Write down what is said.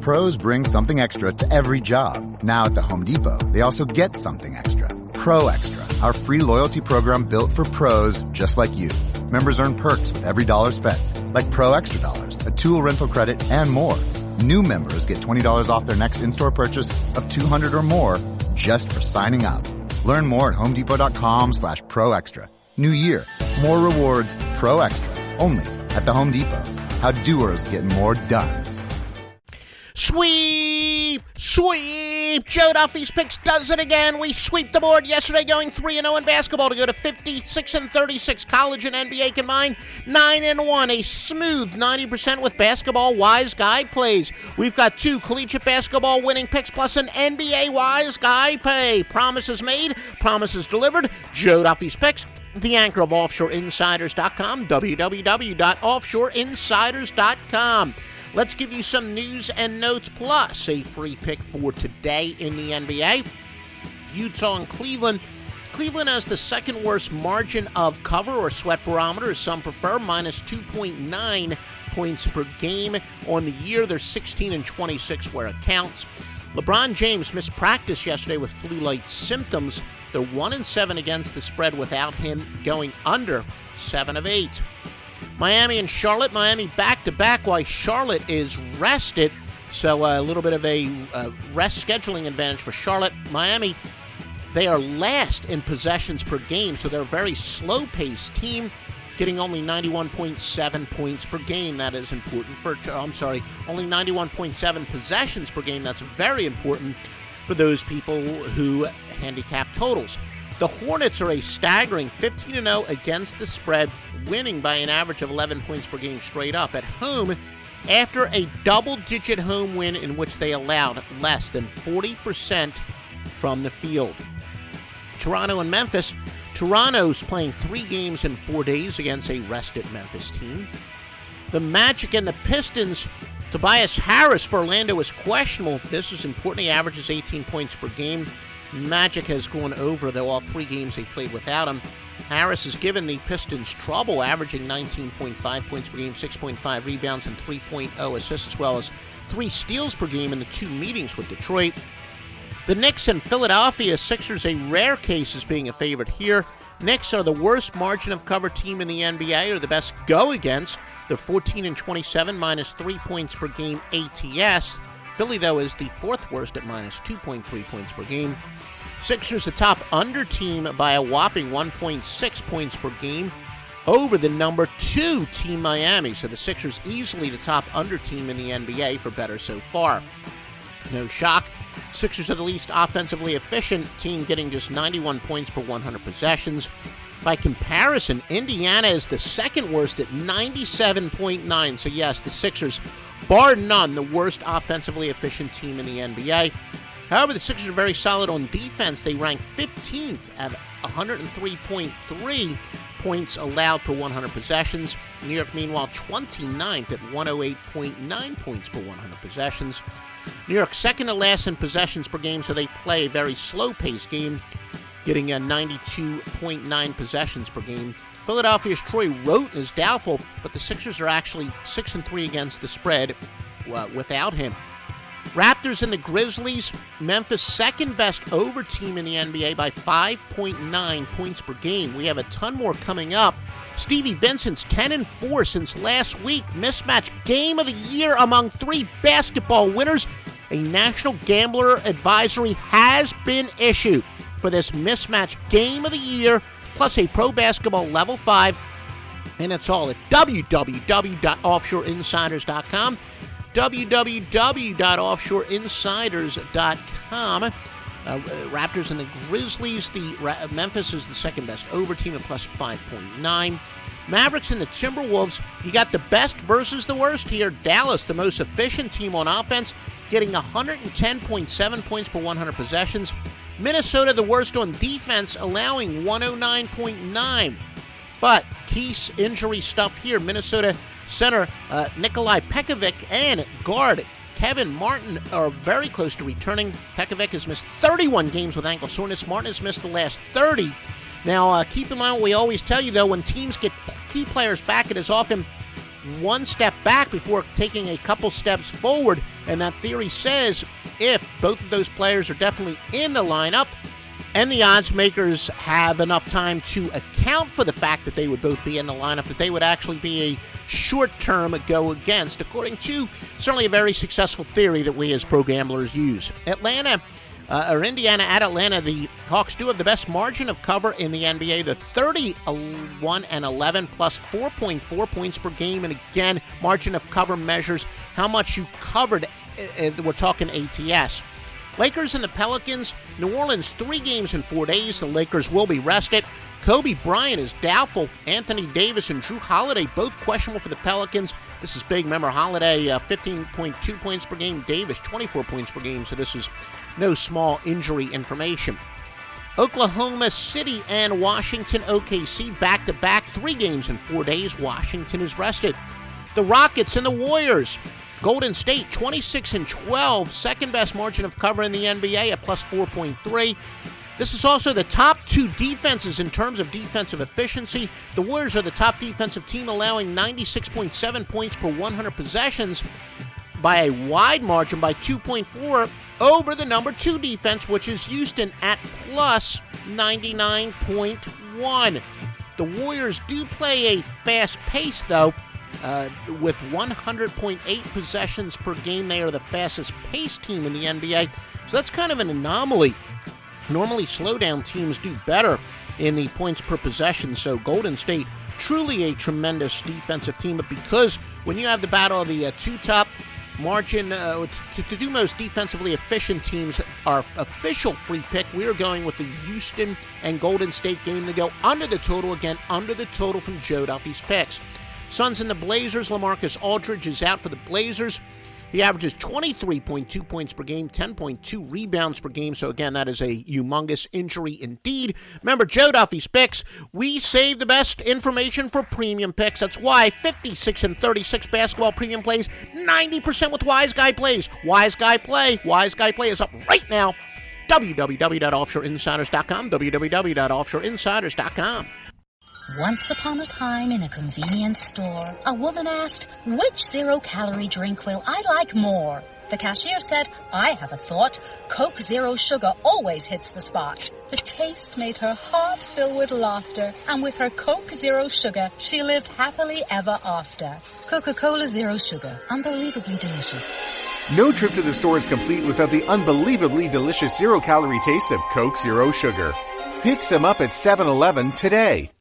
Pros bring something extra to every job. Now at the Home Depot, they also get something extra. Pro Extra, our free loyalty program built for pros just like you. Members earn perks with every dollar spent, like Pro Extra Dollars, a tool rental credit, and more. New members get $20 off their next in-store purchase of $200 or more just for signing up. Learn more at homedepot.com/Pro Extra. New year, more rewards, Pro Extra, only at the Home Depot. How doers get more done. Sweep! Sweep! Joe Duffy's Picks does it again. We sweep the board yesterday, going 3-0 in basketball to go to 56-36. College and NBA combined, 9-1. A smooth 90% with basketball wise guy plays. We've got 2 collegiate basketball winning picks plus an NBA wise guy pay. Promises made, promises delivered. Joe Duffy's Picks, the anchor of OffshoreInsiders.com, www.offshoreinsiders.com. Let's give you some news and notes, plus a free pick for today in the NBA. Utah and Cleveland. Cleveland has the second worst margin of cover, or sweat barometer, as some prefer, minus 2.9 points per game on the year. They're 16-26 where it counts. LeBron James missed practice yesterday with flu-like symptoms. They're 1-7 against the spread without him, going under 7 of 8. Miami and Charlotte. Miami back-to-back while Charlotte is rested. So a little bit of a rest scheduling advantage for Charlotte. Miami, they are last in possessions per game, so they're a very slow-paced team, getting only 91.7 points per game. That is important for, only 91.7 possessions per game. That's very important for those people who handicap totals. The Hornets are a staggering 15-0 against the spread, winning by an average of 11 points per game straight up at home after a double-digit home win in which they allowed less than 40% from the field. Toronto and Memphis. Toronto's playing 3 games in 4 days against a rested Memphis team. The Magic and the Pistons. Tobias Harris for Orlando is questionable. This is important. He averages 18 points per game. Magic has gone over, though, all 3 games they played without him. Harris has given the Pistons trouble, averaging 19.5 points per game, 6.5 rebounds, and 3.0 assists, as well as 3 steals per game in the 2 meetings with Detroit. The Knicks and Philadelphia Sixers, a rare case as being a favorite here. Knicks are the worst margin of cover team in the NBA, or the best go against. They're 14-27, minus 3 points per game ATS. Philly, though, is the 4th worst at minus 2.3 points per game. Sixers, the top under team by a whopping 1.6 points per game over the number 2 team Miami. So the Sixers easily the top under team in the NBA for better so far. No shock. Sixers are the least offensively efficient team, getting just 91 points per 100 possessions. By comparison, Indiana is the 2nd worst at 97.9. So yes, the Sixers, bar none, the worst offensively efficient team in the NBA. However, the Sixers are very solid on defense. They rank 15th at 103.3 points allowed per 100 possessions. New York, meanwhile, 29th at 108.9 points per 100 possessions. New York, second to last in possessions per game, so they play a very slow-paced game, getting a 92.9 possessions per game. Philadelphia's Troy Roten is doubtful, but the Sixers are actually 6-3 against the spread without him. Raptors and the Grizzlies. Memphis, second best over team in the NBA by 5.9 points per game. We have a ton more coming up. Stevie Vincent's 10-4 since last week. Mismatch game of the year among 3 basketball winners. A National Gambler advisory has been issued for this mismatch game of the year, plus a pro basketball level 5. And it's all at www.offshoreinsiders.com. www.offshoreinsiders.com. Raptors and the Grizzlies. Memphis is the second best over team at plus 5.9. Mavericks and the Timberwolves. You got the best versus the worst here. Dallas, the most efficient team on offense, getting 110.7 points per 100 possessions. Minnesota, the worst on defense, allowing 109.9. But key injury stuff here. Minnesota center Nikolai Pekovic and guard Kevin Martin are very close to returning. Pekovic has missed 31 games with ankle soreness. Martin has missed the last 30. Now, keep in mind what we always tell you, though, when teams get key players back, it is often one step back before taking a couple steps forward, and that theory says if both of those players are definitely in the lineup, and the odds makers have enough time to account for the fact that they would both be in the lineup, that they would actually be a short-term go against, according to certainly a very successful theory that we as pro gamblers use. Indiana at Atlanta, the Hawks do have the best margin of cover in the NBA. The 31-11 plus 4.4 points per game. And again, margin of cover measures how much you covered. We're talking ATS. Lakers and the Pelicans, New Orleans 3 games in 4 days. The Lakers will be rested. Kobe Bryant is doubtful. Anthony Davis and Drew Holiday both questionable for the Pelicans. This is big. Remember, Holiday 15.2 points per game. Davis 24 points per game. So this is no small injury information. Oklahoma City and Washington, OKC back-to-back 3 games in 4 days. Washington is rested. The Rockets and the Warriors. Golden State, 26-12, second best margin of cover in the NBA at plus 4.3. This is also the top 2 defenses in terms of defensive efficiency. The Warriors are the top defensive team, allowing 96.7 points per 100 possessions by a wide margin by 2.4 over the number 2 defense, which is Houston at plus 99.1. The Warriors do play a fast pace, though. With 100.8 possessions per game, they are the fastest paced team in the NBA. So that's kind of an anomaly. Normally, slowdown teams do better in the points per possession. So Golden State, truly a tremendous defensive team. But because when you have the battle of the 2 top margin, to do most defensively efficient teams, our official free pick, we are going with the Houston and Golden State game to go under the total. Again, under the total from Joe Duffy's picks. Suns and the Blazers, LaMarcus Aldridge is out for the Blazers. He averages 23.2 points per game, 10.2 rebounds per game. So again, that is a humongous injury indeed. Remember, Joe Duffy's picks, we save the best information for premium picks. That's why 56 and 36 basketball premium plays, 90% with Wise Guy Plays. Wise Guy Play is up right now. www.offshoreinsiders.com, www.offshoreinsiders.com. Once upon a time in a convenience store, a woman asked, "Which zero-calorie drink will I like more?" The cashier said, "I have a thought. Coke Zero Sugar always hits the spot." The taste made her heart fill with laughter, and with her Coke Zero Sugar, she lived happily ever after. Coca-Cola Zero Sugar, unbelievably delicious. No trip to the store is complete without the unbelievably delicious zero-calorie taste of Coke Zero Sugar. Pick some up at 7-Eleven today.